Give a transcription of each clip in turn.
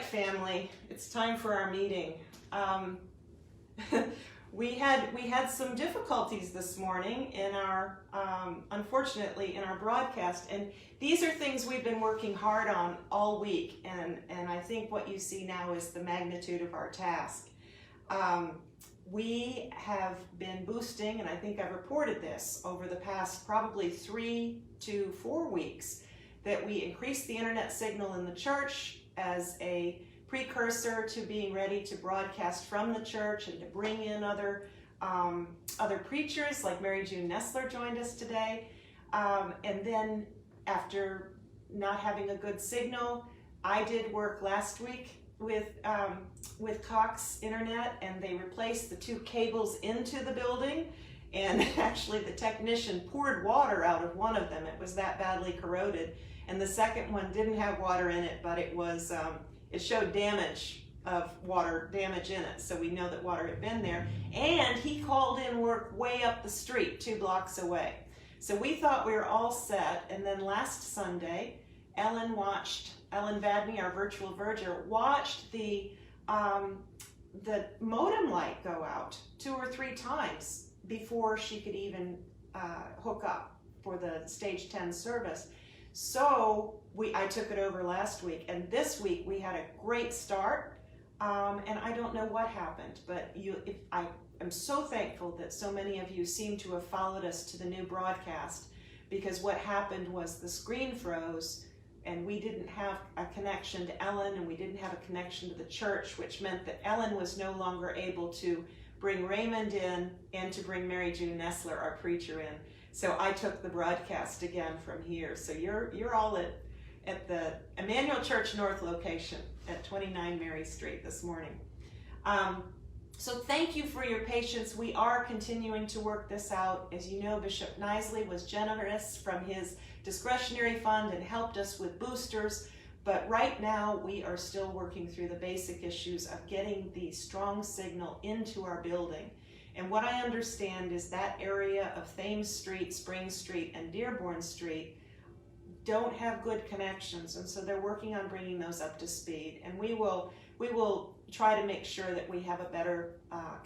family, it's time for our meeting. We had some difficulties this morning in our, unfortunately, in our broadcast, and these are things we've been working hard on all week, and I think what you see now is the magnitude of our task. We have been boosting, and I think I've reported this over the past probably 3 to 4 weeks, that we increased the internet signal in the church as a precursor to being ready to broadcast from the church and to bring in other preachers, like Mary June Nestler joined us today. And then after not having a good signal, I did work last week with Cox Internet, and they replaced the 2 cables into the building, and actually the technician poured water out of one of them. It was that badly corroded, and the second one didn't have water in it, but it was it showed water damage in it, so we know that water had been there. And he called in work way up the street, 2 blocks away. So we thought we were all set, and then last Sunday, Ellen Vadney, our virtual verger, watched the modem light go out 2 or 3 times before she could even hook up for the stage 10 service. So I took it over last week, and this week we had a great start, and I don't know what happened, but I am so thankful that so many of you seem to have followed us to the new broadcast, because what happened was the screen froze, and we didn't have a connection to Ellen, and we didn't have a connection to the church, which meant that Ellen was no longer able to bring Raymond in and to bring Mary June Nestler, our preacher, in. So I took the broadcast again from here. So you're all at the Emmanuel Church North location at 29 Mary Street this morning. So thank you for your patience. We are continuing to work this out. As you know, Bishop Knisley was generous from his discretionary fund and helped us with boosters. But right now, we are still working through the basic issues of getting the strong signal into our building. And what I understand is that area of Thames Street, Spring Street, and Dearborn Street don't have good connections, and so they're working on bringing those up to speed. And we will try to make sure that we have a better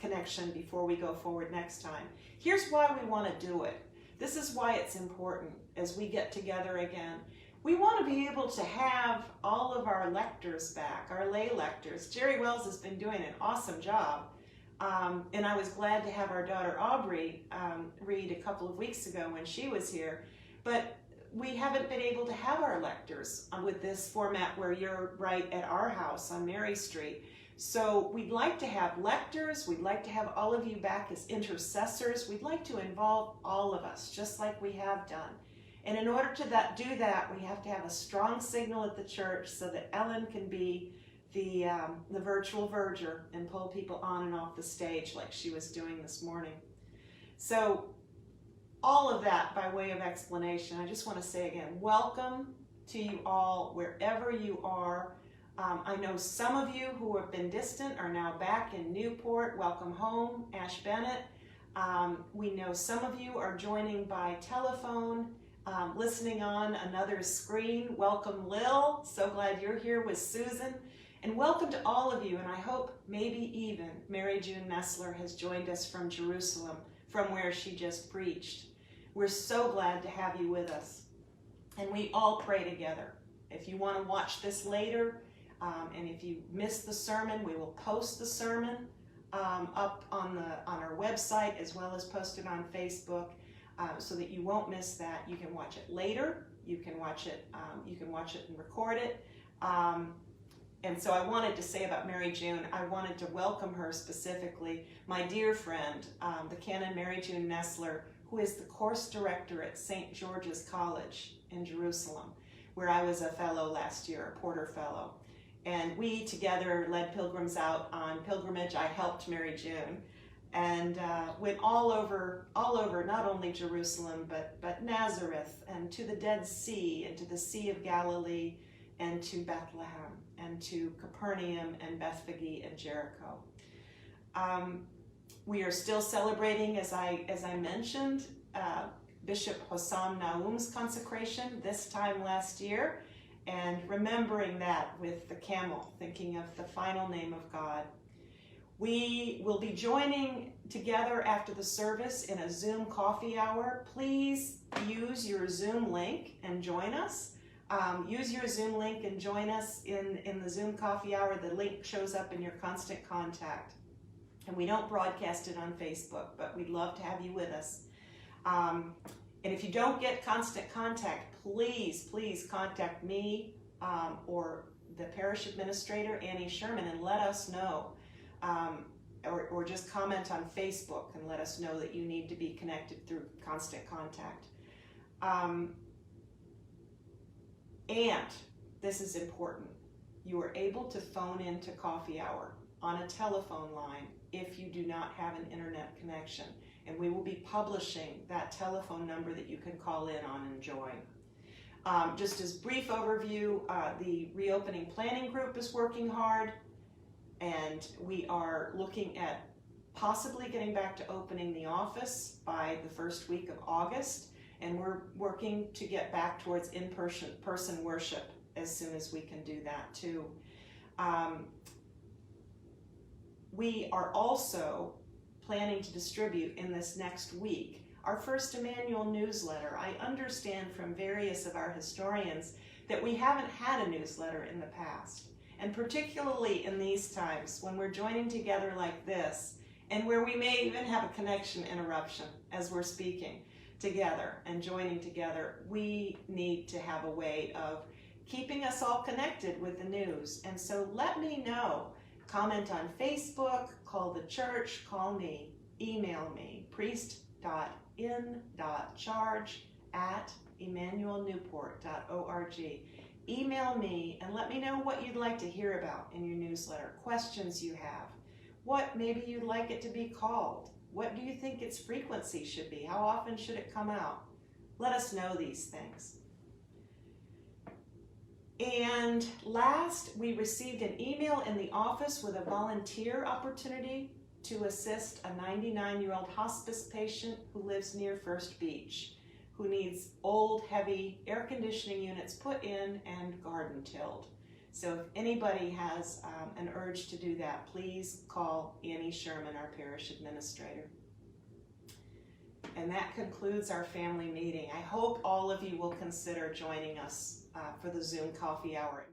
connection before we go forward next time. Here's why we want to do it. This is why it's important as we get together again. We want to be able to have all of our lectors back, our lay lectors. Jerry Wells has been doing an awesome job. And I was glad to have our daughter Aubrey read a couple of weeks ago when she was here. But we haven't been able to have our lectors with this format where you're right at our house on Mary Street. So we'd like to have lectors. We'd like to have all of you back as intercessors. We'd like to involve all of us, just like we have done. And in order to do that, we have to have a strong signal at the church so that Ellen can be the virtual verger and pull people on and off the stage like she was doing this morning. So all of that by way of explanation, I just want to say again, welcome to you all wherever you are. I know some of you who have been distant are now back in Newport. Welcome home, Ash Bennett. We know some of you are joining by telephone, listening on another screen. Welcome, Lil. So glad you're here with Susan. And welcome to all of you, and I hope maybe even Mary June Nestler has joined us from Jerusalem, from where she just preached. We're so glad to have you with us. And we all pray together. If you want to watch this later, and if you missed the sermon, we will post the sermon up on our website, as well as post it on Facebook, so that you won't miss that. You can watch it later. You can watch it and record it. And so I wanted to say about Mary June, I wanted to welcome her specifically, my dear friend, the Canon Mary June Nestler, who is the course director at St. George's College in Jerusalem, where I was a fellow last year, a Porter Fellow. And we together led pilgrims out on pilgrimage. I helped Mary June, and went all over, not only Jerusalem, but Nazareth, and to the Dead Sea, and to the Sea of Galilee, and to Bethlehem, and to Capernaum, and Bethphage, and Jericho. We are still celebrating, as I mentioned, Bishop Hossam Naum's consecration this time last year, and remembering that with the camel, thinking of the final name of God. We will be joining together after the service in a Zoom coffee hour. Please use your Zoom link and join us. Use your Zoom link and join us in the Zoom coffee hour. The link shows up in your constant contact. And we don't broadcast it on Facebook, but we'd love to have you with us. And if you don't get constant contact, please contact me or the parish administrator, Annie Sherman, and let us know. Or just comment on Facebook and let us know that you need to be connected through constant contact. And this is important. You are able to phone into coffee hour on a telephone line if you do not have an internet connection. And we will be publishing that telephone number that you can call in on and join. Just as brief overview, the reopening planning group is working hard, and we are looking at possibly getting back to opening the office by the first week of August, and we're working to get back towards in-person worship as soon as we can do that too. We are also planning to distribute in this next week our first Emmanuel newsletter. I understand from various of our historians that we haven't had a newsletter in the past, and particularly in these times when we're joining together like this, and where we may even have a connection interruption as we're speaking together and joining together, we need to have a way of keeping us all connected with the news. And so let me know. Comment on Facebook, call the church, call me, email me, priest.in.charge@emmanuelnewport.org. Email me and let me know what you'd like to hear about in your newsletter, questions you have, what maybe you'd like it to be called, what do you think its frequency should be, how often should it come out? Let us know these things. And last, we received an email in the office with a volunteer opportunity to assist a 99-year-old hospice patient who lives near First Beach, who needs old, heavy air conditioning units put in and garden tilled. So if anybody has an urge to do that, please call Annie Sherman, our parish administrator. And that concludes our family meeting. I hope all of you will consider joining us for the Zoom coffee hour.